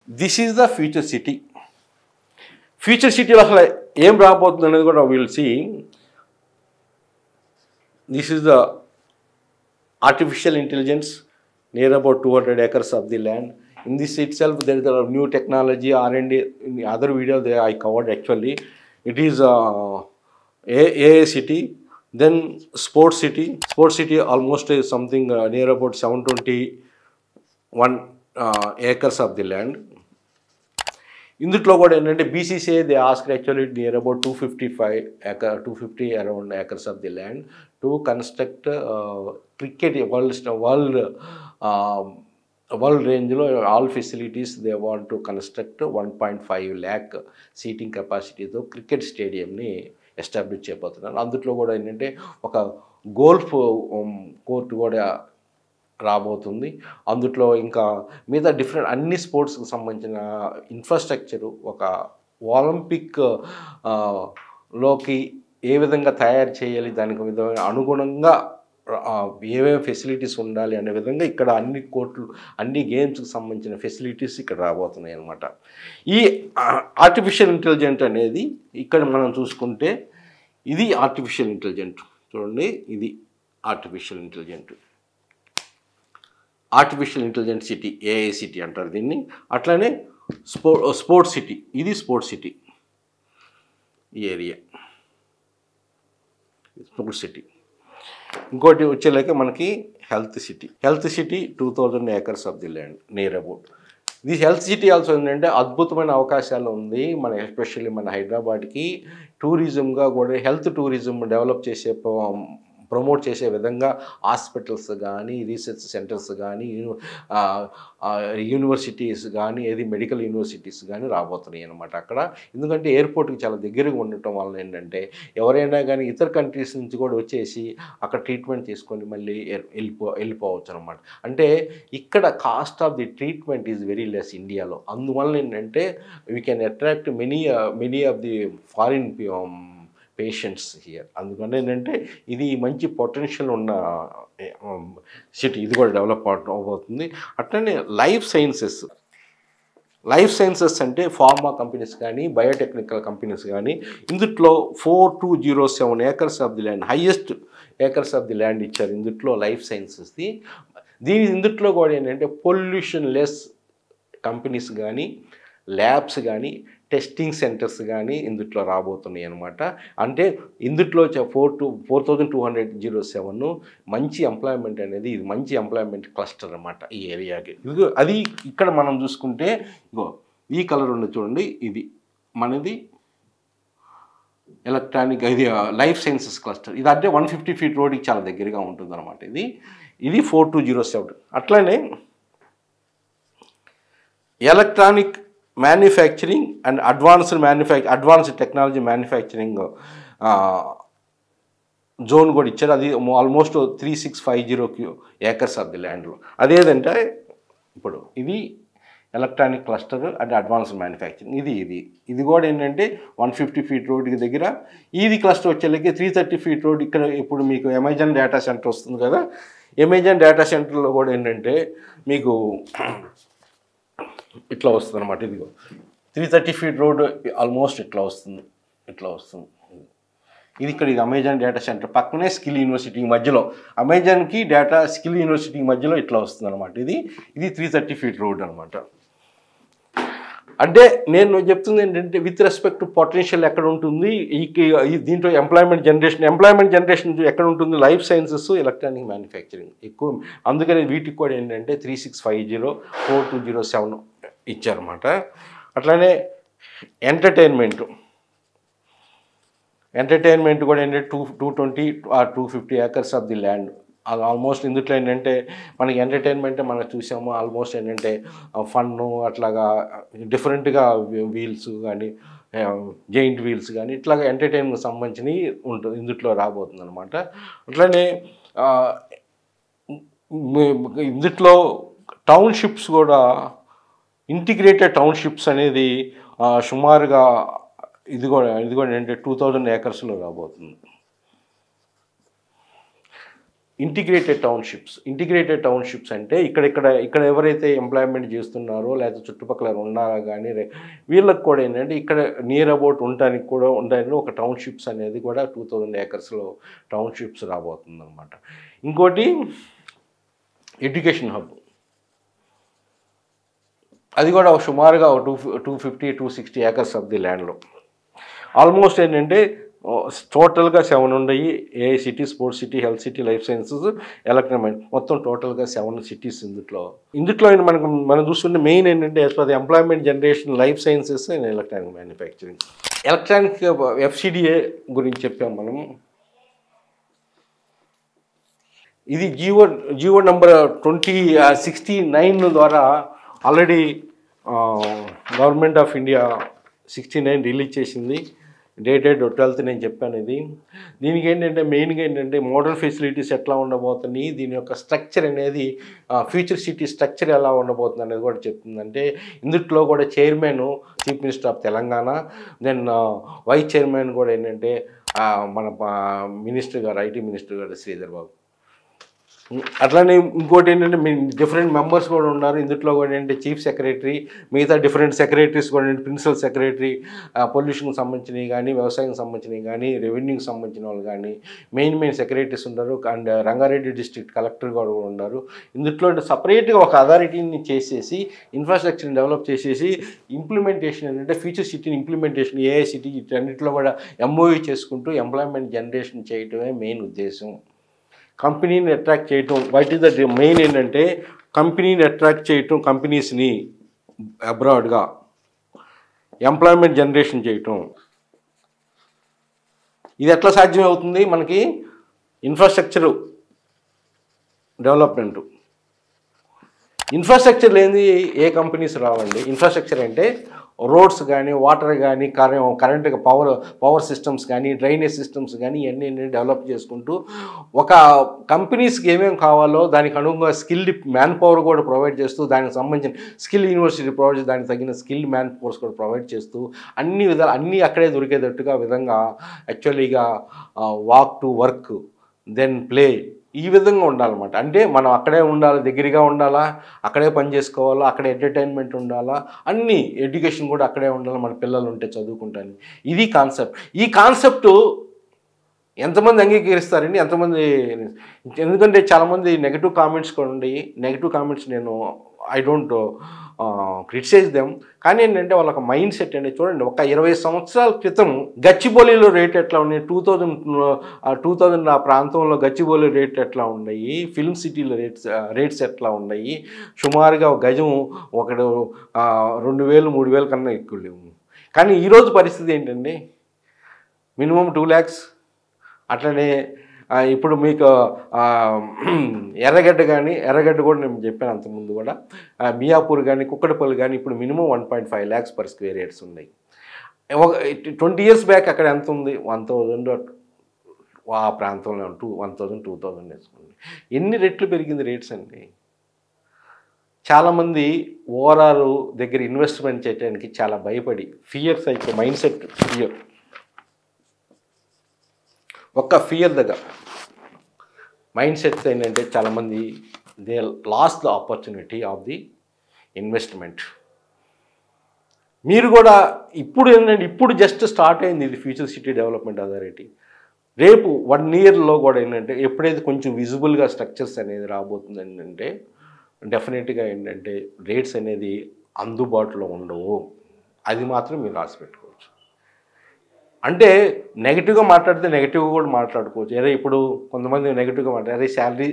This is the future city. Future సిటీలో అసలు ఏం రాబోతుంది అనేది కూడా will see. This is the artificial intelligence near about 200 acres of the land. In this itself, there is a new technology R&D. In the other video there I covered actually. It is AI city, then sports city. Sports city almost is something near about 721 acres of the land. ఇందులో కూడా ఏంటంటే BCCI they asked actually near about 250 around acres of the land to construct cricket world range లో all facilities they want to construct 1.5 lakh seating capacity తో cricket స్టేడియంని establish చేయబోతున్నారు. అందులో కూడా ఏంటంటే ఒక గోల్ఫ్ కోర్టు కూడా రాబోతుంది. అందులో ఇంకా మిగతా డిఫరెంట్ అన్ని స్పోర్ట్స్కి సంబంధించిన ఇన్ఫ్రాస్ట్రక్చరు ఒక ఒలింపిక్ లోకి ఏ విధంగా తయారు చేయాలి, దానికి విధమైన అనుగుణంగా ఏమేమి ఫెసిలిటీస్ ఉండాలి అనే విధంగా ఇక్కడ అన్ని కోర్టులు అన్ని గేమ్స్కి సంబంధించిన ఫెసిలిటీస్ ఇక్కడ రాబోతున్నాయి అన్నమాట. ఈ ఆర్టిఫిషియల్ ఇంటెలిజెంట్ అనేది ఇక్కడ మనం చూసుకుంటే ఇది ఆర్టిఫిషియల్ ఇంటెలిజెంట్. చూడండి, ఇది artificial intelligent. Artificial intelligent city, AI city అంటారు దీన్ని. అట్లానే స్పోర్ట్స్ సిటీ, ఇది స్పోర్ట్స్ సిటీ. ఈ ఏరియా స్పోర్ట్స్ సిటీ. ఇంకోటి వచ్చేలాక మనకి health city. Health city 2000 acres of the land near about. The health city also ఏంటంటే అద్భుతమైన అవకాశాలు ఉంది మన ఎస్పెషల్లీ మన హైదరాబాద్కి. టూరిజంగా కూడా హెల్త్ టూరిజం డెవలప్ చేసే ప్రమోట్ చేసే విధంగా హాస్పిటల్స్ కానీ, రీసెర్చ్ సెంటర్స్ కానీ, యూనివర్సిటీస్ కానీ, ఏది మెడికల్ యూనివర్సిటీస్ కానీ రాబోతున్నాయి అన్నమాట అక్కడ. ఎందుకంటే ఎయిర్పోర్ట్కి చాలా దగ్గరగా ఉండటం వల్ల ఏంటంటే ఎవరైనా కానీ ఇతర కంట్రీస్ నుంచి కూడా వచ్చేసి అక్కడ ట్రీట్మెంట్ చేసుకొని మళ్ళీ వెళ్ళిపోవచ్చు అనమాట. అంటే ఇక్కడ cost of the treatment is very less ఇండియాలో. అందువల్ల ఏంటంటే we can attract many of the foreign patients here. అందుకని ఏంటంటే ఇది మంచి పొటెన్షియల్ ఉన్న సిటీ. ఇది కూడా డెవలప్ అవబోతుంది. అట్లనే లైఫ్ సైన్సెస్ అంటే ఫార్మా కంపెనీస్ కానీ, బయోటెక్నికల్ కంపెనీస్ కానీ ఇందులో 4207 acres of the land, highest acres of the land ఇచ్చారు ఇందులో లైఫ్ సైన్సెస్ది. ఇందులో కూడా ఏంటంటే పొల్యూషన్ లెస్ కంపెనీస్ కానీ, ల్యాబ్స్ కానీ, టెస్టింగ్ సెంటర్స్ కానీ ఇందులో రాబోతున్నాయి అనమాట. అంటే ఇందులో 4207 మంచి ఎంప్లాయ్మెంట్ అనేది, ఇది మంచి ఎంప్లాయ్మెంట్ క్లస్టర్ అనమాట ఈ ఏరియాకి. అది ఇక్కడ మనం చూసుకుంటే ఇగో ఈ కలర్ ఉంది చూడండి, ఇది మనది ఎలక్ట్రానిక్, ఇది లైఫ్ సైన్సెస్ క్లస్టర్. ఇది అంటే 150 feet రోడ్కి చాలా దగ్గరగా ఉంటుంది అనమాట. ఇది 4207. అట్లనే electronic manufacturing and advanced technology manufacturing zone కూడా ఇచ్చారు. అది ఆల్మోస్ట్ 3650 acres ఆఫ్ ది ల్యాండ్లో. అదేదంటే ఇప్పుడు ఇది electronic cluster and advanced manufacturing. ఇది కూడా ఏంటంటే 150 feet రోడ్కి దగ్గర. ఇది క్లస్టర్ వచ్చేళ్ళకి 330 feet రోడ్. ఇక్కడ ఇప్పుడు మీకు అమెజాన్ డేటా సెంటర్ వస్తుంది కదా, అమెజాన్ డేటా సెంటర్లో కూడా ఏంటంటే మీకు ఇట్లా వస్తుంది అనమాట. ఇదిగో 330 feet రోడ్ ఆల్మోస్ట్ ఇట్లా వస్తుంది. ఇది ఇక్కడ ఇది అమెజాన్ డేటా సెంటర్ పక్కనే స్కిల్ యూనివర్సిటీ మధ్యలో, అమెజాన్కి స్కిల్ యూనివర్సిటీ మధ్యలో ఇట్లా వస్తుంది అనమాట. ఇది 330 feet రోడ్ అనమాట. అంటే నేను చెప్తుంది ఏంటంటే విత్ రెస్పెక్ట్ టు పొటెన్షియల్ ఎక్కడ ఉంటుంది దీంట్లో ఎంప్లాయ్మెంట్ జనరేషన్ ఎక్కడ ఉంటుంది, లైఫ్ సైన్సెస్, ఎలక్ట్రానిక్ మ్యానుఫ్యాక్చరింగ్ ఎక్కువ. అందుకని వీటికి కూడా ఏంటంటే 3650, 4207 ఇచ్చారన్నమాట. అట్లానే ఎంటర్టైన్మెంట్ కూడా ఏంటంటే 220 or 250 acres of the land. అది ఆల్మోస్ట్ ఇందులో ఏంటంటే మనకి ఎంటర్టైన్మెంట్ మనం చూసాము. ఆల్మోస్ట్ ఏంటంటే ఫన్ను అట్లాగా డిఫరెంట్గా వీల్స్ కానీ, జైంట్ వీల్స్ కానీ ఇట్లాగా ఎంటర్టైన్మెంట్ సంబంధించినవి ఉంటుంది ఇందులో రాబోతుంది అనమాట. అట్లనే ఇందులో టౌన్షిప్స్ కూడా, ఇంటిగ్రేటెడ్ టౌన్షిప్స్ అనేది సుమారుగా ఇది కూడా ఏంటంటే 2000 acresలో రాబోతుంది. ఇంటిగ్రేటెడ్ టౌన్షిప్స్ అంటే ఇక్కడ ఎవరైతే ఎంప్లాయ్మెంట్ చేస్తున్నారో లేకపోతే చుట్టుపక్కల ఉన్నారా కానీ వీళ్ళకి కూడా ఏంటంటే ఇక్కడ నియర్ అబౌట్ ఉండడానికి కూడా ఉండడానికి ఒక టౌన్షిప్స్ అనేది కూడా 2000 ఏకర్స్లో టౌన్షిప్స్ రాబోతుంది అనమాట. ఇంకోటి ఎడ్యుకేషన్ హబ్, అది కూడా సుమారుగా 250-260 ఏకర్స్ ఆఫ్ ది ల్యాండ్లో. ఆల్మోస్ట్ ఏంటంటే టోటల్గా 7 ఉన్నాయి. AI city, sports city, health city, life sciences, electronic, మొత్తం టోటల్గా 7 సిటీస్ ఇందులో మనం చూస్తుంటే మెయిన్ ఏంటంటే as per the employment generation, life sciences and electronic manufacturing. Electronic FCDA గురించి చెప్పాం మనం. ఇది జియో నంబర్ 2069 ద్వారా already government of India 69 release చేసింది. డేటెడ్ 12th నేను చెప్పాను. దీనికి ఏంటంటే మెయిన్గా ఏంటంటే మోడర్న్ ఫెసిలిటీస్ ఎట్లా ఉండబోతున్నాయి, దీని యొక్క స్ట్రక్చర్ అనేది ఫ్యూచర్ సిటీ స్ట్రక్చర్ ఎలా ఉండబోతుంది అనేది కూడా చెప్తుంది. అంటే ఇందులో కూడా chairman chief minister of Telangana, then vice chairman కూడా ఏంటంటే మన మినిస్టర్ గారు, ఐటీ మినిస్టర్ గారు శ్రీధర్ బాబు. అట్లానే ఇంకోటి ఏంటంటే డిఫరెంట్ మెంబర్స్ కూడా ఉన్నారు. ఇందులో కూడా ఏంటంటే చీఫ్ సెక్రటరీ, మిగతా డిఫరెంట్ సెక్రటరీస్ కూడా ఏంటంటే ప్రిన్సిపల్ సెక్రటరీ, పొల్యూషన్కి సంబంధించినవి కానీ, వ్యవసాయానికి సంబంధించినవి కానీ, రెవెన్యూకి సంబంధించిన వాళ్ళు కానీ మెయిన్ సెక్రటరీస్ ఉన్నారు. అండ్ రంగారెడ్డి డిస్ట్రిక్ట్ కలెక్టర్ కూడా ఉన్నారు. ఇందులో సపరేట్గా ఒక అథారిటీని చేసేసి ఇన్ఫ్రాస్ట్రక్చర్ని డెవలప్ చేసేసి ఇంప్లిమెంటేషన్ ఏంటంటే ఫ్యూచర్ సిటీని ఇంప్లిమెంటేషన్, ఏఐ సిటీ, వీటన్నిటిలో కూడా ఎంఓయూ చేసుకుంటూ ఎంప్లాయ్మెంట్ జనరేషన్ చేయటమే మెయిన్ ఉద్దేశం. కంపెనీని అట్రాక్ట్ చేయటం, వాట్ ఈస్ ద మెయిన్ ఏంటంటే కంపెనీని అట్రాక్ట్ చేయటం, కంపెనీస్ని అబ్రాడ్గా ఎంప్లాయ్మెంట్ జనరేషన్ చేయటం. ఇది ఎట్లా సాధ్యం అవుతుంది? మనకి ఇన్ఫ్రాస్ట్రక్చర్ డెవలప్మెంటు. ఇన్ఫ్రాస్ట్రక్చర్ లేనిది ఏ కంపెనీస్ రావండి. ఇన్ఫ్రాస్ట్రక్చర్ అంటే రోడ్స్ కానీ, వాటర్ కానీ, కరెంట్ పవర్ సిస్టమ్స్ కానీ, డ్రైనేజ్ సిస్టమ్స్ కానీ ఇవన్నీ డెవలప్ చేసుకుంటూ ఒక కంపెనీస్కి ఏమేమి కావాలో దానికి అనుగుణంగా స్కిల్డ్ మ్యాన్ పవర్ కూడా ప్రొవైడ్ చేస్తూ, దానికి సంబంధించిన స్కిల్ యూనివర్సిటీ ప్రొవైడ్ చేసి దానికి తగిన స్కిల్డ్ మ్యాన్ పవర్స్ కూడా ప్రొవైడ్ చేస్తూ అన్ని విధాలు అన్నీ అక్కడే దొరికేటట్టుగా విధంగా యాక్చువల్లీగా walk to work then play ఈ విధంగా ఉండాలన్నమాట. అంటే మనం అక్కడే ఉండాలి, దగ్గరగా ఉండాలా, అక్కడే పని చేసుకోవాలా, అక్కడే ఎంటర్టైన్మెంట్ ఉండాలా, అన్నీ ఎడ్యుకేషన్ కూడా అక్కడే ఉండాలి, మన పిల్లలు ఉంటే చదువుకుంటాను. ఇది కాన్సెప్ట్. ఈ కాన్సెప్టు ఎంతమంది అంగీకరిస్తారండి, ఎంతమంది? ఎందుకంటే చాలామంది నెగిటివ్ కామెంట్స్ కూడా ఉండి, నెగిటివ్ కామెంట్స్ నేను ఐ డోంట్ క్రిటిసైజ్ దెమ్. కానీ ఏంటంటే వాళ్ళకి మైండ్ సెట్ అండి. చూడండి, ఒక 20 సంవత్సరాల క్రితం గచ్చిబౌలిలో రేట్ ఎట్లా ఉన్నాయి, 2000 ఆ ప్రాంతంలో గచ్చిబౌలి రేట్ ఎట్లా ఉన్నాయి, ఫిల్మ్ సిటీలో రేట్స్ ఎట్లా ఉన్నాయి, సుమారుగా గజం 2000-3000 కన్నా ఎక్కువ లేవు. కానీ ఈరోజు పరిస్థితి ఏంటండి, మినిమం 2 lakhs. అట్లనే ఇప్పుడు మీకు ఎర్రగడ్డ కూడా నేను చెప్పాను అంతకుముందు కూడా, మియాపూర్ కానీ, కుక్కడపల్లి కానీ ఇప్పుడు minimum 1.5 lakhs per square yards ఉన్నాయి. 20 years బ్యాక్ అక్కడ ఎంత ఉంది? 1000 ఆ ప్రాంతంలో 1000-2000 వేసుకోండి. ఎన్ని రెట్లు పెరిగింది రేట్స్ అండి. చాలామంది ఓఆర్ఆర్ దగ్గర ఇన్వెస్ట్మెంట్ చేయడానికి చాలా భయపడి ఫియర్ మైండ్ సెట్, ఫియర్ దగ్గర మైండ్ సెట్స్ ఏంటంటే చాలామంది they last the opportunity of the investment. మీరు కూడా ఇప్పుడు ఏంటంటే ఇప్పుడు జస్ట్ స్టార్ట్ అయింది ఇది ఫ్యూచర్ సిటీ డెవలప్మెంట్ అథారిటీ. రేపు 1 yearలో కూడా ఏంటంటే ఎప్పుడైతే కొంచెం విజిబుల్గా స్ట్రక్చర్స్ అనేది రాబోతుంది ఏంటంటే డెఫినెట్గా ఏంటంటే రేట్స్ అనేది అందుబాటులో ఉండవు. అది మాత్రం మీరు రాసి పెట్టుకోవచ్చు. అంటే నెగిటివ్గా మాట్లాడితే నెగిటివ్గా కూడా మాట్లాడుకోవచ్చు. అదే ఇప్పుడు కొంతమంది నెగిటివ్గా మాట్లాడారు, అదే శాలరీ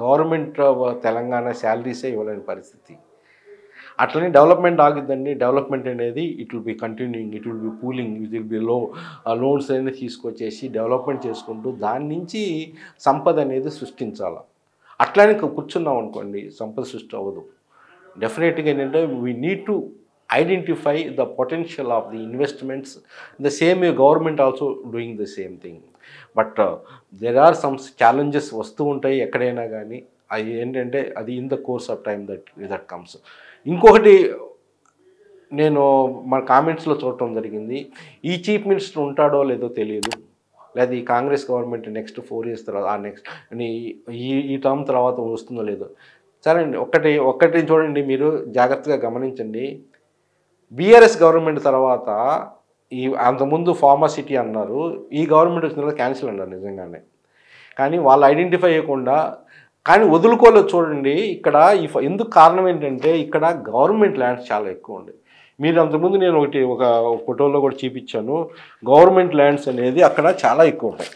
గవర్నమెంట్ తెలంగాణ శాలరీసే ఇవ్వలేని పరిస్థితి. అట్లనే డెవలప్మెంట్ ఆగిద్దండి. డెవలప్మెంట్ అనేది it will be continuing, it will be pooling, it will be loans అనేది తీసుకొచ్చేసి డెవలప్మెంట్ చేసుకుంటూ దాని నుంచి సంపద అనేది సృష్టించాలి. అట్లానే కూర్చున్నాం అనుకోండి, సంపద సృష్టి అవ్వదు. డెఫినెట్గా ఏంటంటే we need to identify the potential of the investments. The same way government also doing the same thing. But there are some challenges వస్తూ ఉంటాయి ఎక్కడైనా కానీ. అది ఏంటంటే అది in the course of time that comes. ఇంకొకటి నేను మన కామెంట్స్లో చూడటం జరిగింది, ఈ చీఫ్ మినిస్టర్ ఉంటాడో లేదో తెలియదు, లేదా ఈ కాంగ్రెస్ గవర్నమెంట్ నెక్స్ట్ 4 years తర్వాత నెక్స్ట్ ఈ టర్మ్ తర్వాత వస్తుందో లేదో. సరే అండి, ఒక్కటి చూడండి, మీరు జాగ్రత్తగా గమనించండి. బీఆర్ఎస్ గవర్నమెంట్ తర్వాత అంతకుముందు ఫార్మాసిటీ అన్నారు, ఈ గవర్నమెంట్ వచ్చిన తర్వాత క్యాన్సిల్ అన్నారు నిజంగానే. కానీ వాళ్ళు ఐడెంటిఫై చేయకుండా కానీ వదులుకోలేదు. చూడండి ఇక్కడ ఎందుకు కారణం ఏంటంటే ఇక్కడ గవర్నమెంట్ ల్యాండ్స్ చాలా ఎక్కువ ఉంది. మీరు అంతకుముందు నేను ఒక ఫోటోలో కూడా చూపించాను, గవర్నమెంట్ ల్యాండ్స్ అనేది అక్కడ చాలా ఎక్కువ ఉంటాయి.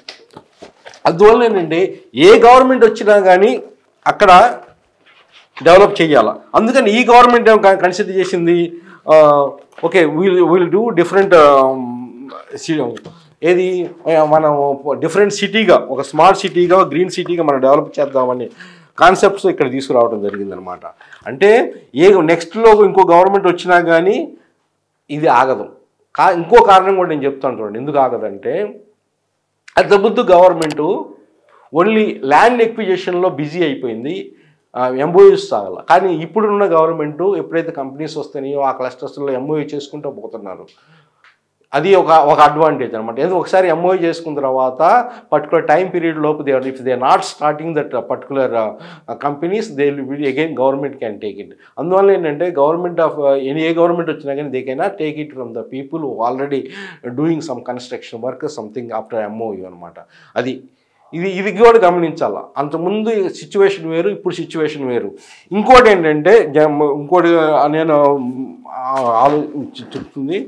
అందువల్ల ఏంటంటే ఏ గవర్నమెంట్ వచ్చినా కానీ అక్కడ డెవలప్ చేయాలి. అందుకని ఈ గవర్నమెంట్ కన్సిడర్ చేసింది ఓకే విల్ డూ డిఫరెంట్ ఏది మనం డిఫరెంట్ సిటీగా, ఒక స్మార్ట్ సిటీగా, గ్రీన్ సిటీగా మనం డెవలప్ చేద్దామని కాన్సెప్ట్స్ ఇక్కడ తీసుకురావడం జరిగిందనమాట. అంటే నెక్స్ట్లో ఇంకో గవర్నమెంట్ వచ్చినా కానీ ఇది ఆగదు. ఇంకో కారణం కూడా నేను చెప్తాను చూడండి ఎందుకు ఆగదంటే, అంతకుముందు గవర్నమెంటు ఓన్లీ ల్యాండ్ ఎక్విజిషన్లో బిజీ అయిపోయింది, ఎంఓయూస్ సాగాల. కానీ ఇప్పుడున్న గవర్నమెంటు ఎప్పుడైతే కంపెనీస్ వస్తున్నాయో ఆ క్లస్టర్స్లో ఎంఓయూ చేసుకుంటూ పోతున్నారు. అది ఒక అడ్వాంటేజ్ అనమాట. ఎందుకంటే ఒకసారి ఎంఓయూ చేసుకున్న తర్వాత పర్టికులర్ టైం పీరియడ్ లోపు if they not starting that particular companies they will again government can take it. అందువల్ల ఏంటంటే గవర్నమెంట్ ఆఫ్ ఏ గవర్నమెంట్ వచ్చినా కానీ they cannot take it from the people who already doing some construction work something after MoU అనమాట. ఇది కూడా గమనించాలా. అంతకుముందు situation వేరు, ఇప్పుడు సిచ్యువేషన్ వేరు. ఇంకోటి ఏంటంటే నేను చెప్తుంది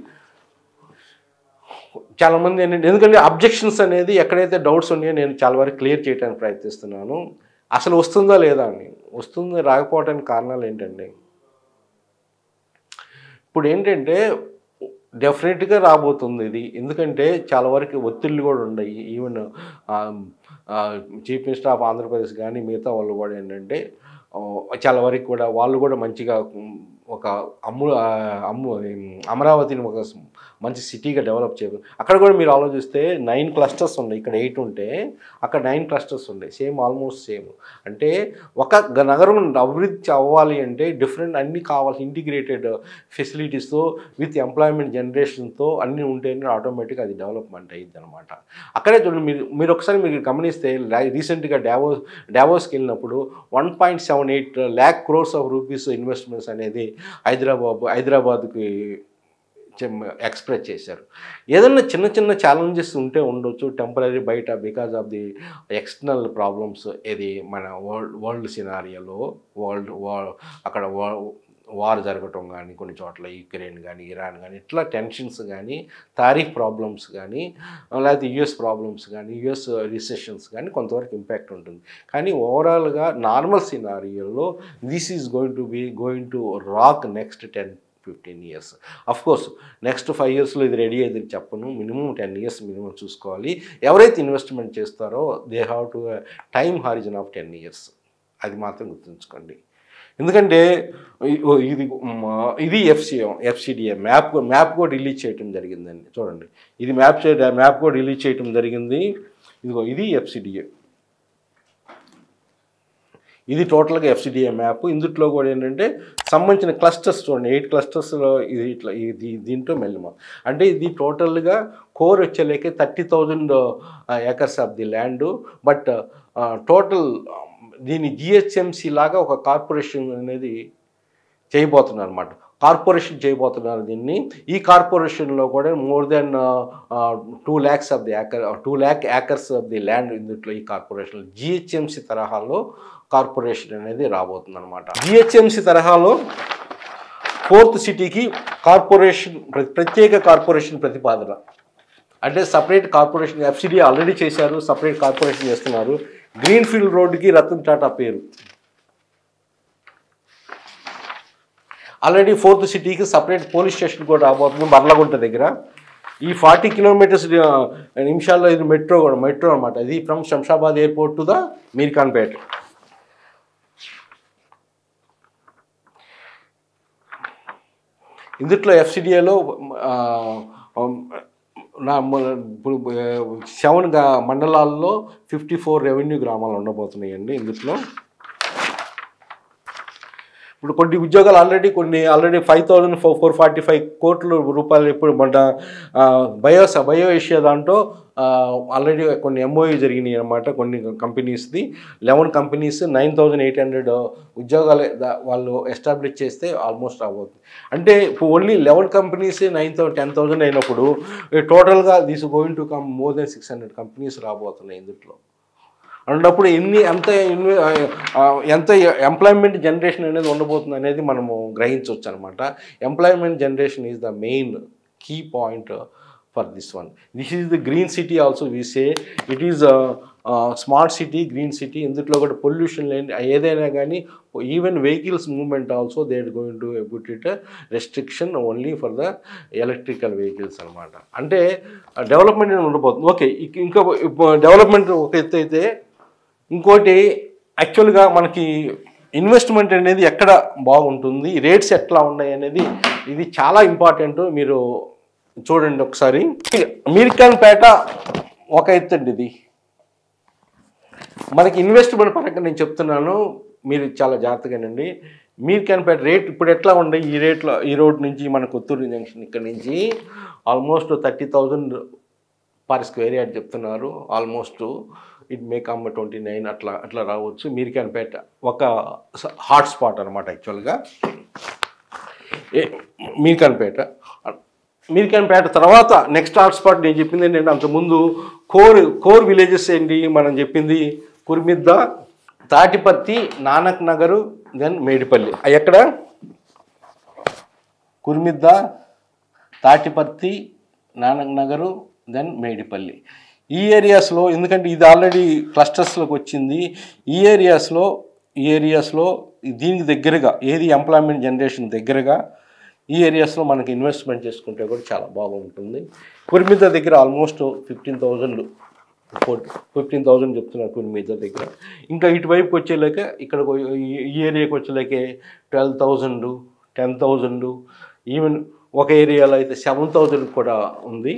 చాలామంది ఏంటంటే, ఎందుకంటే అబ్జెక్షన్స్ అనేది ఎక్కడైతే డౌట్స్ ఉన్నాయో నేను చాలా వరకు క్లియర్ చేయడానికి ప్రయత్నిస్తున్నాను. అసలు వస్తుందా లేదా అని. రాకపోవడానికి కారణాలు ఏంటంటే, ఇప్పుడు ఏంటంటే డెఫినెట్గా రాబోతుంది ఇది. ఎందుకంటే చాలా వరకు ఒత్తిళ్ళు కూడా ఉన్నాయి. Even chief minister of Andhra Pradesh కానీ మిగతా వాళ్ళు కూడా ఏంటంటే చాలా వరకు కూడా వాళ్ళు కూడా మంచిగా ఒక అమరావతిని ఒక మంచి సిటీగా డెవలప్ చేయదు. అక్కడ కూడా మీరు ఆలోచిస్తే 9 clusters ఉన్నాయి, ఇక్కడ 8 ఉంటే అక్కడ 9 clusters ఉన్నాయి, సేమ్ ఆల్మోస్ట్ సేమ్. అంటే ఒక నగరం అభివృద్ధి అవ్వాలి అంటే డిఫరెంట్ అన్నీ కావాలి, ఇంటిగ్రేటెడ్ ఫెసిలిటీస్తో విత్ ఎంప్లాయ్మెంట్ జనరేషన్తో అన్నీ ఉంటేనే ఆటోమేటిక్గా అది డెవలప్మెంట్ అయ్యిద్ది అనమాట. అక్కడే చూడండి, మీరు ఒకసారి మీరు గమనిస్తే రీసెంట్గా డావోస్కి వెళ్ళినప్పుడు 1.78 lakh crores of rupees investments అనేది హైదరాబాద్కి ఎక్స్ప్రెస్ చేశారు. ఏదన్నా చిన్న ఛాలెంజెస్ ఉంటే ఉండొచ్చు టెంపరీ బయట because of the external problems. ఇది మన వరల్డ్ సినారియోలో అక్కడ వార్ జరగటం కానీ, కొన్ని చోట్ల యుక్రెయిన్ కానీ, ఇరాన్ కానీ, ఇట్లా టెన్షన్స్ కానీ, తారీఫ్ ప్రాబ్లమ్స్ కానీ, లేకపోతే యుఎస్ ప్రాబ్లమ్స్ కానీ, యుఎస్ రిసెషన్స్ కానీ కొంతవరకు ఇంపాక్ట్ ఉంటుంది. కానీ ఓవరాల్గా నార్మల్ సినారియోలో this is going to rock next 10-15 years. Of course next 5 yearsలో ఇది రెడీ అయ్యేది చెప్పను, మినిమం 10 years మినిమం చూసుకోవాలి. ఎవరైతే ఇన్వెస్ట్మెంట్ చేస్తారో they have to time horizon of 10 years. అది మాత్రం గుర్తుంచుకోండి. ఎందుకంటే ఇది ఎఫ్సిడిఏ మ్యాప్ కూడా రిలీజ్ చేయటం జరిగిందండి. చూడండి, ఇది మ్యాప్ కూడా రిలీజ్ చేయటం జరిగింది. ఇది ఎఫ్సిడిఏ, ఇది టోటల్గా ఎఫ్సిడిఏ మ్యాప్. ఇందులో కూడా ఏంటంటే సంబంధించిన క్లస్టర్స్ చూడండి, 8 clustersలో ఇది ఇట్లా దీంట్లో మెల్లమా అంటే ఇది టోటల్గా కోర్ వచ్చేలేకే 30,000 acres of the land. But total దీన్ని జిహెచ్ఎంసీ లాగా ఒక కార్పొరేషన్ అనేది చేయబోతున్నారు అనమాట. కార్పొరేషన్ చేయబోతున్నారు దీన్ని. ఈ కార్పొరేషన్లో కూడా more than 2 lakhs of the 2 lakh acres of the land ఇందులో ఈ కార్పొరేషన్ జిహెచ్ఎంసీ తరహాలో కార్పొరేషన్ అనేది రాబోతుంది అనమాట. జిహెచ్ఎంసీ తరహాలో 4th సిటీకి కార్పొరేషన్ ప్రత్యేక కార్పొరేషన్ ప్రతిపాదన అంటే సపరేట్ కార్పొరేషన్. ఎఫ్సిడి ఆల్రెడీ చేశారు, సపరేట్ కార్పొరేషన్ చేస్తున్నారు. గ్రీన్ఫీల్డ్ రోడ్డుకి రతన్ టాటా పేరు. ఆల్రెడీ 4th సిటీకి సపరేట్ పోలీస్ స్టేషన్ కూడా రాబోతుంది మర్లగుంట దగ్గర. ఈ 40 kilometers నిమిషాల్లో ఇది మెట్రో అనమాట. ఇది from Shamshabad airport to the Meerkhanpet. ఇందులో ఎఫ్సిడిఏలో 7 మండలాల్లో 54 రెవెన్యూ గ్రామాలు ఉండబోతున్నాయండి. ఇందులో ఇప్పుడు కొన్ని ఉద్యోగాలు ఆల్రెడీ 5,445 కోట్ల రూపాయలు ఇప్పుడు మన బయో ఏషియా దాంట్లో ఆల్రెడీ కొన్ని ఎంఓయూ జరిగినాయి అనమాట. కొన్ని కంపెనీస్ది 11 కంపెనీస్ 9,800 ఉద్యోగాలు వాళ్ళు ఎస్టాబ్లిష్ చేస్తే ఆల్మోస్ట్ రాబోతుంది. అంటే ఓన్లీ 11 కంపెనీస్ 10,000 అయినప్పుడు టోటల్గా this going to come more than 600 companies రాబోతున్నాయి ఇందులో. అన్నప్పుడు ఎంత ఎంప్లాయ్మెంట్ జనరేషన్ అనేది ఉండబోతుంది అనేది మనము గ్రహించవచ్చు అనమాట. Employment generation is the main key point for this one. This is the green city also we say. It is smart city, green city. ఇందులో కూడా పొల్యూషన్ లేని ఏదైనా కానీ even vehicles movement also they are going to put it restriction only for the electrical vehicles అనమాట. అంటే development ఉండబోతుంది. Okay, ఇంకా development ఒక ఎత్తు అయితే ఇంకోటి యాక్చువల్గా మనకి ఇన్వెస్ట్మెంట్ అనేది ఎక్కడ బాగుంటుంది, రేట్స్ ఎట్లా ఉన్నాయి అనేది ఇది చాలా ఇంపార్టెంట్. మీరు చూడండి ఒకసారి. మీర్ఖాన్పేట ఒక ఎత్తు అండి. ఇది మనకి ఇన్వెస్ట్మెంట్ పరంగా నేను చెప్తున్నాను, మీరు చాలా జాగ్రత్తగానండి. మీర్ఖాన్పేట రేట్ ఇప్పుడు ఎట్లా ఉండే, ఈ రేట్లో ఈ రోడ్ నుంచి మన కొత్తూరు జంక్షన్ ఇక్కడ నుంచి ఆల్మోస్ట్ 30,000 పర్ స్క్వేర్ యార్డ్ చెప్తున్నారు. ఆల్మోస్ట్ ఇట్ మే కమ్ 29 అట్లా రావచ్చు. మీర్ఖాన్పేట ఒక హాట్స్పాట్ అనమాట యాక్చువల్గా. మీర్ఖాన్పేట తర్వాత నెక్స్ట్ హాట్స్పాట్ నేను చెప్పింది ఏంటంటే అంతకుముందు కోర్ విలేజెస్ ఏంటి మనం చెప్పింది కుర్మిద్ద, తాటిపర్తి, నానక్ నగరు, దెన్ మేడిపల్లి. ఎక్కడ కుర్మిద్ద, తాటిపర్తి, నానక్ నగరు, దెన్ మేడిపల్లి. ఈ ఏరియాస్లో ఎందుకంటే ఇది ఆల్రెడీ క్లస్టర్స్లోకి వచ్చింది. ఈ ఏరియాస్లో దీనికి దగ్గరగా ఏది ఎంప్లాయ్మెంట్ జనరేషన్ దగ్గరగా ఈ ఏరియాస్లో మనకి ఇన్వెస్ట్మెంట్ చేసుకుంటే కూడా చాలా బాగుంటుంది. కుర్మిద్ద దగ్గర ఆల్మోస్ట్ 15,000 చెప్తున్నారు కుర్మిద్ద దగ్గర. ఇంకా ఇటువైపు వచ్చేలాక ఇక్కడ ఈ ఏరియాకి వచ్చేలాకే 12,000, 10,000, ఈవెన్ ఒక ఏరియాలో అయితే 7,000 కూడా ఉంది.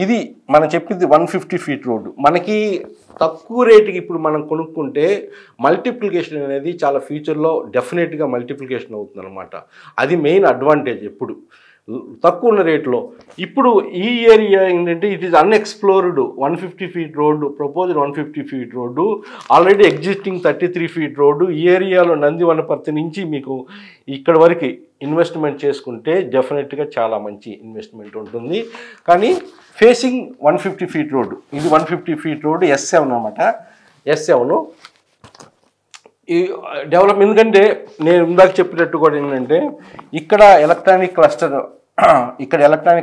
ఇది మనం చెప్పింది 150 ఫీట్ రోడ్డు. మనకి తక్కువ రేటుకి ఇప్పుడు మనం కొనుక్కుంటే మల్టిప్లికేషన్ అనేది చాలా ఫ్యూచర్లో డెఫినెట్గా మల్టిప్లికేషన్ అవుతుంది అనమాట. అది మెయిన్ అడ్వాంటేజ్ ఎప్పుడు తక్కువ ఉన్న రేట్లో. ఇప్పుడు ఈ ఏరియా ఏంటంటే it is unexplored 150 feet road, proposed 150 feet road, already existing 33 feet road. ఈ ఏరియాలో నందివనపర్తి నుంచి మీకు ఇక్కడ వరకు ఇన్వెస్ట్మెంట్ చేసుకుంటే డెఫినెట్గా చాలా మంచి ఇన్వెస్ట్మెంట్ ఉంటుంది. కానీ ఫేసింగ్ 150 ఫీట్ రోడ్డు, ఇది 150 ఫీట్ రోడ్డు S7 అనమాట. S7 ఈ డెవలప్ ఎందుకంటే నేను ఇందాక చెప్పినట్టు కూడా ఏంటంటే ఇక్కడ ఎలక్ట్రానిక్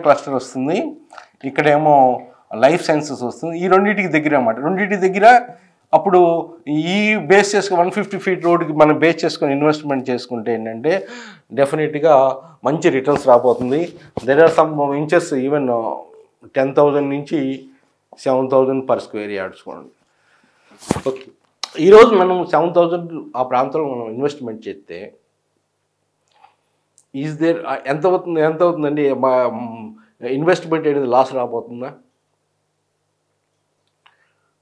క్లస్టర్ వస్తుంది, ఇక్కడేమో లైఫ్ సైన్సెస్ వస్తుంది. ఈ రెండింటికి దగ్గర అన్నమాట. రెండింటి దగ్గర అప్పుడు ఈ బేస్ చేసుకుని 150 ఫీట్ రోడ్కి మనం బేస్ చేసుకొని ఇన్వెస్ట్మెంట్ చేసుకుంటే ఏంటంటే డెఫినెట్గా మంచి రిటర్న్స్ రాబోతుంది. There are some inches even 10,000 నుంచి 7,000 పర్ స్క్వేర్ యార్డ్స్ చూడండి. ఓకే, ఈరోజు మనం 7,000 ఆ ప్రాంతంలో మనం ఇన్వెస్ట్మెంట్ చేస్తే ఈజ్ దేర్ ఎంత అవుతుందండి ఇన్వెస్ట్మెంట్ అనేది లాస్ రాబోతుందా?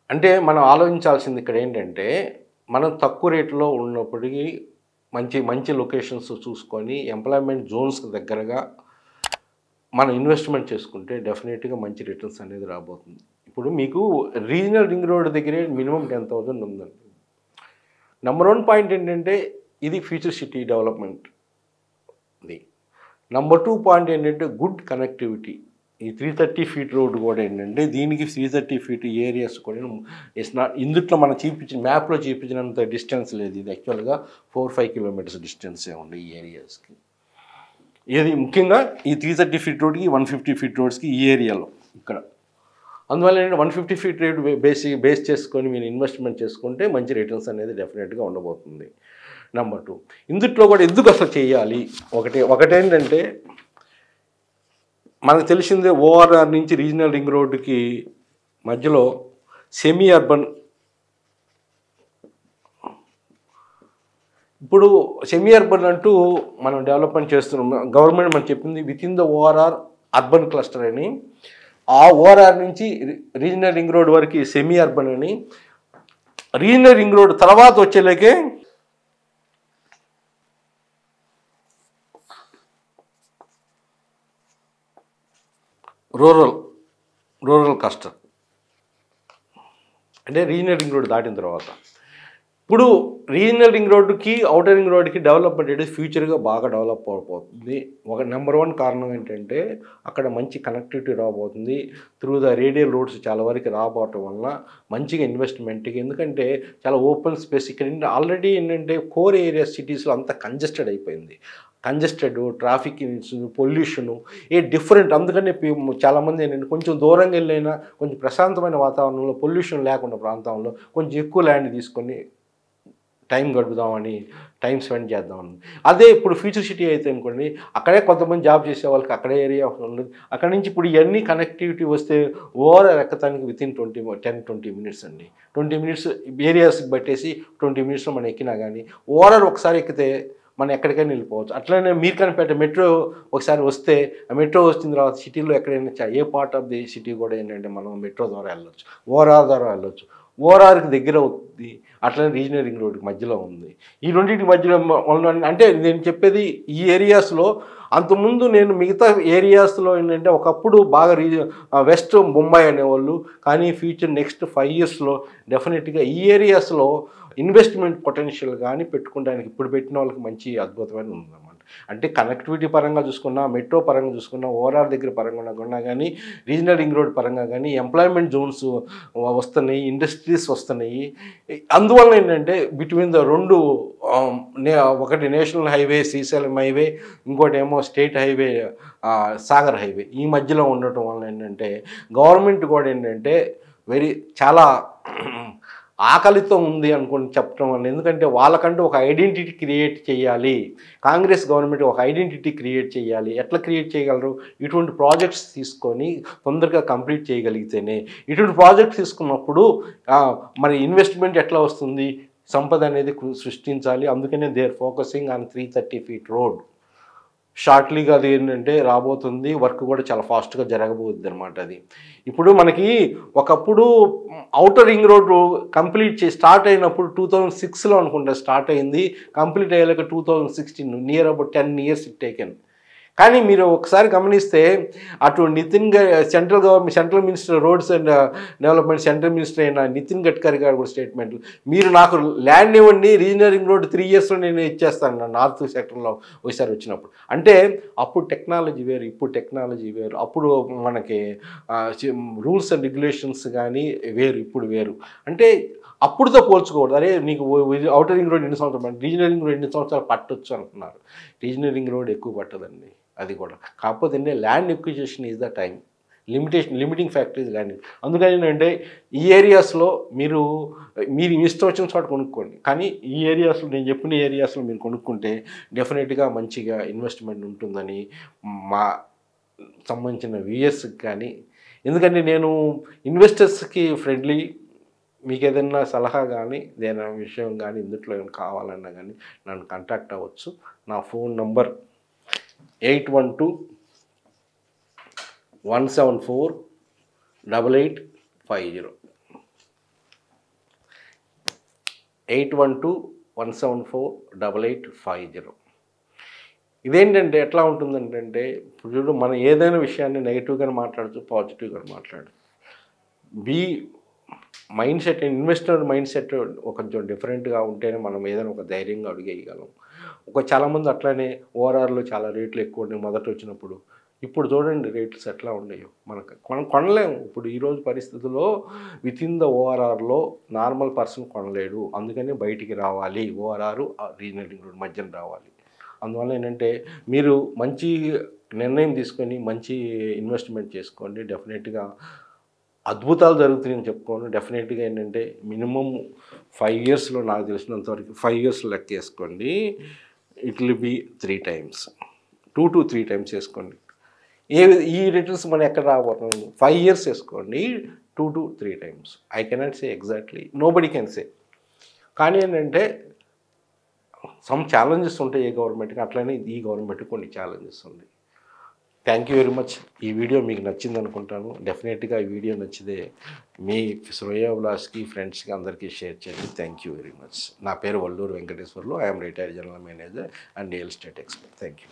అంటే మనం ఆలోచించాల్సింది ఇక్కడ ఏంటంటే మనం తక్కువ రేట్లో ఉన్నప్పటికీ మంచి లొకేషన్స్ చూసుకొని ఎంప్లాయ్మెంట్ జోన్స్కి దగ్గరగా మనం ఇన్వెస్ట్మెంట్ చేసుకుంటే డెఫినెట్గా మంచి రిటర్న్స్ అనేది రాబోతుంది. ఇప్పుడు మీకు రీజనల్ రింగ్ రోడ్ దగ్గరే మినిమం 10,000 ఉందండి. నెంబర్ 1 పాయింట్ ఏంటంటే ఇది future city development. Number 2 point ఏంటంటే గుడ్ కనెక్టివిటీ. ఈ 330 ఫీట్ రోడ్ కూడా ఏంటంటే దీనికి 330 ఫీట్ ఏరియాస్ కూడా ఇట్స్ నాట్ ఇందుట్లో మనం మ్యాప్లో చూపించినంత డిస్టెన్స్ లేదు. ఇది యాక్చువల్గా 4-5 కిలోమీటర్స్ డిస్టెన్సే ఉంది ఈ ఏరియాస్కి. ఇది ముఖ్యంగా ఈ 330 ఫీట్ రోడ్కి 150 ఫీట్ రోడ్స్కి ఈ ఏరియాలో ఇక్కడ. అందువల్ల ఏంటంటే 150 ఫీట్ రేట్ బేస్ చేసుకొని మీరు ఇన్వెస్ట్మెంట్ చేసుకుంటే మంచి రిటర్న్స్ అనేది డెఫినెట్గా ఉండబోతుంది. నెంబర్ 2 ఇందుట్లో కూడా ఎందుకు అసలు చేయాలి? ఒకటేంటంటే మనకు తెలిసిందే ఓఆర్ఆర్ నుంచి రీజనల్ రింగ్ రోడ్డుకి మధ్యలో సెమీ అర్బన్. ఇప్పుడు సెమీ అర్బన్ అంటూ మనం డెవలప్మెంట్ చేస్తున్నాం. గవర్నమెంట్ మనం చెప్పింది with in the ORR urban cluster అని. ఆ ఓఆర్ఆర్ నుంచి రీజనల్ రింగ్ రోడ్ వరకు సెమీ అర్బన్ అని. రీజనల్ రింగ్ రోడ్ తర్వాత వచ్చేలాకే రూరల్ రూరల్ క్లస్టర్ అంటే రీజనల్ రింగ్ రోడ్ దాటిన తర్వాత. ఇప్పుడు రీజనల్ రింగ్ రోడ్డుకి ఔటర్ రింగ్ రోడ్డుకి డెవలప్మెంట్ అనేది ఫ్యూచర్గా బాగా డెవలప్ అవబోతుంది. ఒక నెంబర్ 1 కారణం ఏంటంటే అక్కడ మంచి కనెక్టివిటీ రాబోతుంది. త్రూ ద రేడియల్ రోడ్స్ చాలా వరకు రాబోవటం వలన మంచిగా ఇన్వెస్ట్మెంట్కి, ఎందుకంటే చాలా ఓపెన్ స్పేస్ ఇక్కడ ఆల్రెడీ ఏంటంటే కోర్ ఏరియా సిటీస్లో అంతా కంజెస్టెడ్ అయిపోయింది. Congested traffic pollution different. అందుకని చాలామంది ఏంటంటే కొంచెం దూరంగా వెళ్ళైనా కొంచెం ప్రశాంతమైన వాతావరణంలో పొల్యూషన్ లేకుండా ప్రాంతంలో కొంచెం ఎక్కువ ల్యాండ్ తీసుకొని టైం గడుపుదామని, టైం స్పెండ్ చేద్దామని. అదే ఇప్పుడు ఫ్యూచర్ సిటీ అయితే అనుకోండి, అక్కడే కొంతమంది జాబ్ చేసే వాళ్ళకి అక్కడే ఏరియా ఉండదు. అక్కడి నుంచి ఇప్పుడు ఇవన్నీ కనెక్టివిటీ వస్తే ఓవరాల్ ఎక్కడానికి వితిన్ 10-20 మినిట్స్ అండి. 20 మినిట్స్ ఏరియాస్కి బట్టేసి 20 మినిట్స్లో మనం ఎక్కినా కానీ ఓవరాల్ ఒకసారి ఎక్కితే మనం ఎక్కడికైనా వెళ్ళిపోవచ్చు. అట్లనే మీర్ఖాన్పేట మెట్రో ఒకసారి వస్తే, ఆ మెట్రో వచ్చిన తర్వాత సిటీలో ఎక్కడైనా ఏ పార్ట్ ఆఫ్ ది సిటీ కూడా ఏంటంటే మనం మెట్రో ద్వారా వెళ్ళొచ్చు, ఓఆర్ఆర్ ద్వారా వెళ్ళొచ్చు. ఓఆర్ఆర్కి దగ్గర అవుతుంది. అట్లనే రీజనల్ రింగ్ రోడ్కి మధ్యలో ఉంది. ఈ రెండింటి మధ్యలో అంటే నేను చెప్పేది ఈ ఏరియాస్లో. అంతకుముందు నేను మిగతా ఏరియాస్లో ఏంటంటే ఒకప్పుడు బాగా వెస్ట్ ముంబై అనేవాళ్ళు, కానీ ఫ్యూచర్ నెక్స్ట్ 5 ఇయర్స్లో డెఫినెట్గా ఈ ఏరియాస్లో ఇన్వెస్ట్మెంట్ పొటెన్షియల్ కానీ పెట్టుకోవడానికి ఇప్పుడు పెట్టిన వాళ్ళకి మంచి అద్భుతమైన ఉందన్నమాట. అంటే కనెక్టివిటీ పరంగా చూసుకున్నా, మెట్రో పరంగా చూసుకున్నా, ఓఆర్ఆర్ దగ్గర పరంగా ఉన్నా కానీ, రీజనల్ రింగ్ రోడ్ పరంగా కానీ ఎంప్లాయ్మెంట్ జోన్స్ వస్తున్నాయి, ఇండస్ట్రీస్ వస్తున్నాయి. అందువల్ల ఏంటంటే బిట్వీన్ ద రెండు, ఒకటి నేషనల్ హైవే శ్రీశైలం హైవే, ఇంకోటి ఏమో స్టేట్ హైవే సాగర్ హైవే, ఈ మధ్యలో ఉండటం వల్ల ఏంటంటే గవర్నమెంట్ కూడా ఏంటంటే చాలా ఆకలితో ఉంది అనుకుని చెప్పడం వల్ల. ఎందుకంటే వాళ్ళకంటూ ఒక ఐడెంటిటీ క్రియేట్ చేయాలి. కాంగ్రెస్ గవర్నమెంట్ ఒక ఐడెంటిటీ క్రియేట్ చేయాలి. ఎట్లా క్రియేట్ చేయగలరు? ఇటువంటి ప్రాజెక్ట్స్ తీసుకొని తొందరగా కంప్లీట్ చేయగలిగితేనే. ఇటువంటి ప్రాజెక్ట్స్ తీసుకున్నప్పుడు మరి ఇన్వెస్ట్మెంట్ ఎట్లా వస్తుంది? సంపద అనేది సృష్టించాలి. అందుకనే they are focusing on 330 feet road. షార్ట్లీగా అది ఏంటంటే రాబోతుంది. వర్క్ కూడా చాలా ఫాస్ట్గా జరగబోతుంది అనమాట. అది ఇప్పుడు మనకి ఒకప్పుడు outer ring road complete start అయినప్పుడు 2006లో అనుకుంటా స్టార్ట్ అయింది. కంప్లీట్ అయ్యాక 2016, near about 10 years it taken. కానీ మీరు ఒకసారి గమనిస్తే అటు central minister roads and development central minister అయిన నితిన్ గడ్కరీ గారు కూడా స్టేట్మెంట్లు, మీరు నాకు ల్యాండ్ ఇవ్వండి, రీజనల్ రింగ్ రోడ్ 3 yearsలో నేను ఇచ్చేస్తాను నార్త్ సెక్టర్లో ఒకసారి వచ్చినప్పుడు. అంటే అప్పుడు టెక్నాలజీ వేరు, ఇప్పుడు టెక్నాలజీ వేరు. అప్పుడు మనకి రూల్స్ అండ్ రెగ్యులేషన్స్ కానీ వేరు, ఇప్పుడు వేరు. అంటే అప్పుడుతో పోల్చుకోకూడదు. అరే నీకు ఔటర్ రింగ్ రోడ్ ఎన్ని సంవత్సరాలు, రీజనల్ రింగ్ రోడ్ ఎన్ని సంవత్సరాలు పట్టొచ్చు అంటున్నారు. రీజనల్ రింగ్ రోడ్ ఎక్కువ పట్టదండి. అది కూడా కాకపోతే land acquisition is the time limiting factor is land. అందుకని ఏంటంటే ఈ ఏరియాస్లో మీరు ఇష్టం వచ్చిన చోట కొనుక్కోండి. కానీ ఈ ఏరియాస్లో నేను చెప్పిన ఏరియాస్లో మీరు కొనుక్కుంటే డెఫినెట్గా మంచిగా ఇన్వెస్ట్మెంట్ ఉంటుందని మా సంబంధించిన వ్యూయర్స్కి కానీ, ఎందుకంటే నేను ఇన్వెస్టర్స్కి ఫ్రెండ్లీ. మీకు ఏదైనా సలహా కానీ ఏదైనా విషయం కానీ ఇందులో ఏమైనా కావాలన్నా కానీ నన్ను కాంటాక్ట్ అవ్వచ్చు. నా ఫోన్ నంబర్ 812-174-8850. 812-174-8850. ఇదేంటంటే ఎట్లా ఉంటుందంటే ఇప్పుడు చూడు, మనం ఏదైనా విషయాన్ని నెగిటివ్గా మాట్లాడచ్చు, పాజిటివ్గా మాట్లాడచ్చు. Mind set, investor mind set కొంచెం డిఫరెంట్గా ఉంటేనే మనం ఏదైనా ఒక ధైర్యంగా అడిగేయగలం. చాలామంది అట్లానే ఓఆర్ఆర్లో చాలా రేట్లు ఎక్కువ ఉన్నాయి మొదట వచ్చినప్పుడు. ఇప్పుడు చూడండి రేట్స్ ఎట్లా ఉన్నాయో. మనం కొనలేము. ఇప్పుడు ఈరోజు పరిస్థితుల్లో వితిన్ ద ఓఆర్ఆర్లో నార్మల్ పర్సన్ కొనలేడు. అందుకని బయటికి రావాలి, ఓఆర్ఆర్ రీజనల్ రింగ్ రోడ్ మధ్యన రావాలి. అందువల్ల ఏంటంటే మీరు మంచి నిర్ణయం తీసుకొని మంచి ఇన్వెస్ట్మెంట్ చేసుకోండి. డెఫినెట్గా అద్భుతాలు జరుగుతాయని చెప్పుకోను. డెఫినెట్గా ఏంటంటే మినిమం 5 yearsలో నాకు తెలిసినంతవరకు 5 years లెక్క వేసుకోండి. It will be 3 times, 2 to 3 times వేసుకోండి. ఈ రిటర్న్స్ మనం ఎక్కడ రాబోతున్నాం? 5 years వేసుకోండి, 2 to 3 times. I cannot say exactly, nobody can say. కానీ ఏంటంటే సమ్ ఛాలెంజెస్ ఉంటాయి ఏ గవర్నమెంట్కి, అట్లనే ఈ గవర్నమెంట్కి కొన్ని ఛాలెంజెస్ ఉన్నాయి. Thank you very much. ఈ వీడియో మీకు నచ్చింది అనుకుంటాను. డెఫినెట్గా ఈ వీడియో నచ్చితే మీ శ్రేయోభిలాష్కి, ఫ్రెండ్స్కి అందరికీ షేర్ చేయండి. Thank you very much. నా పేరు Valluru Venkateswarlu. I'm retired general manager and real estate expert. Thank you.